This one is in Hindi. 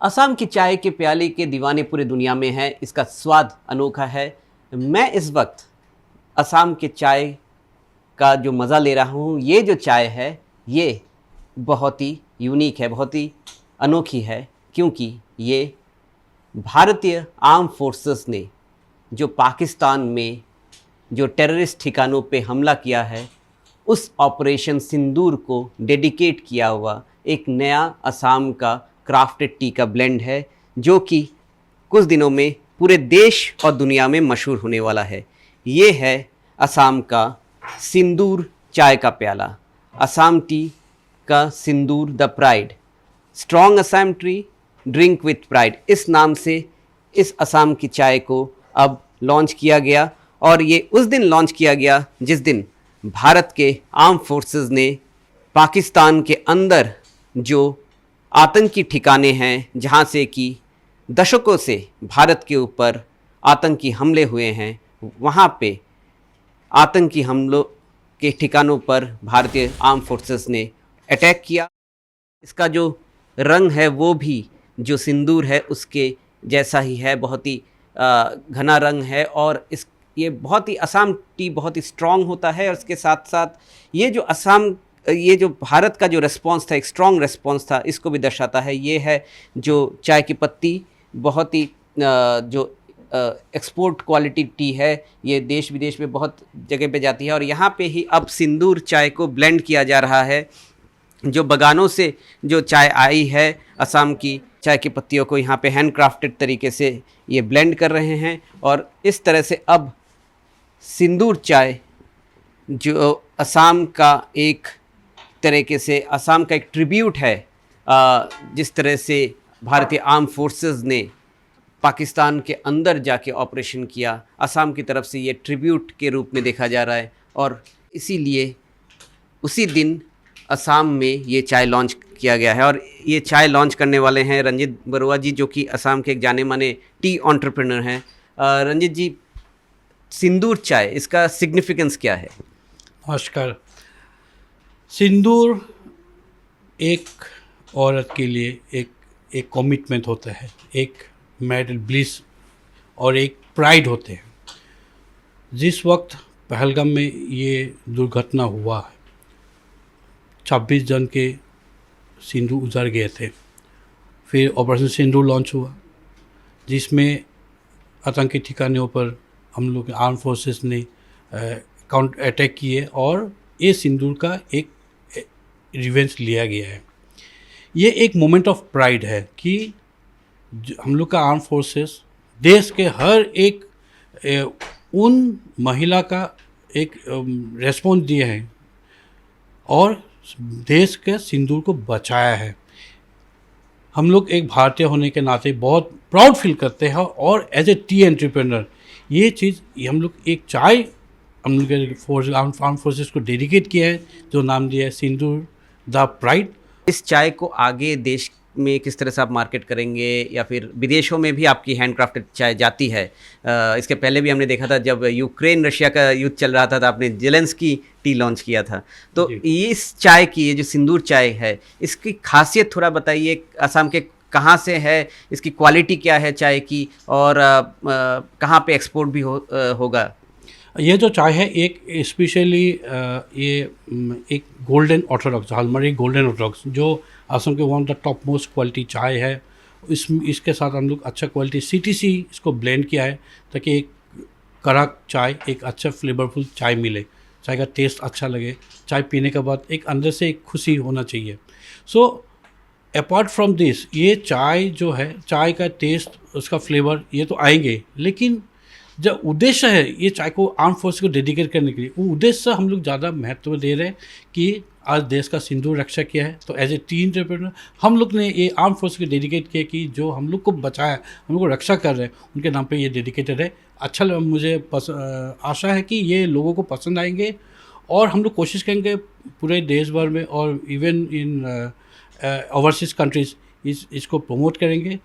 असम की चाय के प्याले के दीवाने पूरे दुनिया में हैं। इसका स्वाद अनोखा है। मैं इस वक्त असम के चाय का जो मज़ा ले रहा हूँ, ये जो चाय है ये बहुत ही यूनिक है, बहुत ही अनोखी है, क्योंकि ये भारतीय आर्म फोर्सेस ने जो पाकिस्तान में जो टेररिस्ट ठिकानों पे हमला किया है, उस ऑपरेशन सिंदूर को डेडिकेट किया हुआ एक नया असम का क्राफ्टेड टी का ब्लेंड है, जो कि कुछ दिनों में पूरे देश और दुनिया में मशहूर होने वाला है। ये है असम का सिंदूर चाय का प्याला। असम टी का Sindoor the pride, strong Assam tea drink with pride, इस नाम से इस असम की चाय को अब लॉन्च किया गया। और ये उस दिन लॉन्च किया गया जिस दिन भारत के आर्म फोर्सेस ने पाकिस्तान के अंदर जो आतंकी ठिकाने हैं, जहाँ से कि दशकों से भारत के ऊपर आतंकी हमले हुए हैं, वहाँ पे आतंकी हमलों के ठिकानों पर भारतीय आर्म फोर्सेस ने अटैक किया। इसका जो रंग है वो भी जो सिंदूर है उसके जैसा ही है, बहुत ही घना रंग है। और ये बहुत ही असम टी बहुत ही स्ट्रॉन्ग होता है। और इसके साथ साथ ये जो भारत का जो रिस्पॉन्स था, एक स्ट्रॉन्ग रिस्पॉन्स था, इसको भी दर्शाता है। ये है जो चाय की पत्ती, बहुत ही जो एक्सपोर्ट क्वालिटी टी है, ये देश विदेश में बहुत जगह पे जाती है। और यहाँ पे ही अब सिंदूर चाय को ब्लेंड किया जा रहा है। जो बगानों से जो चाय आई है, असम की चाय की पत्तियों को यहाँ पे हैंड क्राफ्टेड तरीके से ये ब्लेंड कर रहे हैं। और इस तरह से अब सिंदूर चाय जो असम का एक तरीके से असम का एक ट्रिब्यूट है, जिस तरह से भारतीय आर्म फोर्सेस ने पाकिस्तान के अंदर जाके ऑपरेशन किया, असम की तरफ से ये ट्रिब्यूट के रूप में देखा जा रहा है। और इसीलिए उसी दिन असम में ये चाय लॉन्च किया गया है। और ये चाय लॉन्च करने वाले हैं रंजीत बरुआ जी, जो कि असम के एक जाने माने टी एंटरप्रेन्योर हैं। रंजीत जी, सिंदूर चाय, इसका सिग्निफिकेंस क्या है? नमस्कार। सिंदूर एक औरत के लिए एक कमिटमेंट होता है, एक मैरिटल ब्लिस और एक प्राइड होते हैं। जिस वक्त पहलगाम में ये दुर्घटना हुआ है, 26 जन के सिंदूर उजड़ गए थे। फिर ऑपरेशन सिंदूर लॉन्च हुआ, जिसमें आतंकी ठिकानों पर हम लोग आर्म फोर्सेस ने काउंटर अटैक किए और ये सिंदूर का एक रिवेंज लिया गया है। ये एक मोमेंट ऑफ प्राइड है कि हम लोग का आर्म फोर्सेस देश के हर एक उन महिला का एक रेस्पॉन्स दिए हैं और देश के सिंदूर को बचाया है। हम लोग एक भारतीय होने के नाते बहुत प्राउड फील करते हैं। और एज ए टी एंटरप्रेन्योर ये चीज़ हम लोग एक चाय हम लोग के आर्म फोर्सेस को डेडिकेट किया है, जो नाम दिया है सिंदूर द प्राइड। इस चाय को आगे देश में किस तरह से आप मार्केट करेंगे, या फिर विदेशों में भी आपकी हैंडक्राफ्टेड चाय जाती है? इसके पहले भी हमने देखा था जब यूक्रेन रशिया का युद्ध चल रहा था तो आपने जेलेंस्की टी लॉन्च किया था। तो इस चाय की, ये जो सिंदूर चाय है, इसकी खासियत थोड़ा बताइए। असम के कहाँ से है, इसकी क्वालिटी क्या है चाय की, और कहाँ पे एक्सपोर्ट भी होगा? ये जो चाय है एक स्पेशली ये एक golden Orthodox, hallmark golden Orthodox, जो असम के one of the top most quality चाय है। इसके साथ हम लोग अच्छा क्वालिटी CTC इसको ब्लेंड किया है, ताकि एक कड़क चाय, एक अच्छा फ्लेवरफुल चाय मिले, चाय का टेस्ट अच्छा लगे, चाय पीने के बाद एक अंदर से एक खुशी होना चाहिए। सो अपार्ट फ्रॉम दिस, ये चाय जो है, चाय का टेस्ट, उसका फ्लेवर, ये तो आएंगे, लेकिन जो उद्देश्य है ये चाय को आर्म फोर्स को डेडिकेट करने के लिए, वो उद्देश्य हम लोग ज़्यादा महत्व दे रहे हैं कि आज देश का सिंदूर रक्षा किया है। तो एज ए टी एंटरप्रेन्योर हम लोग ने ये आर्म फोर्स को डेडिकेट किया कि जो हम लोग को बचाया, हम लोग को रक्षा कर रहे हैं, उनके नाम पे ये डेडिकेटेड है। अच्छा मुझे आशा है कि ये लोगों को पसंद आएंगे और हम लोग कोशिश करेंगे पूरे देश भर में और इवन इन ओवरसीज़ कंट्रीज़ इसको प्रमोट करेंगे।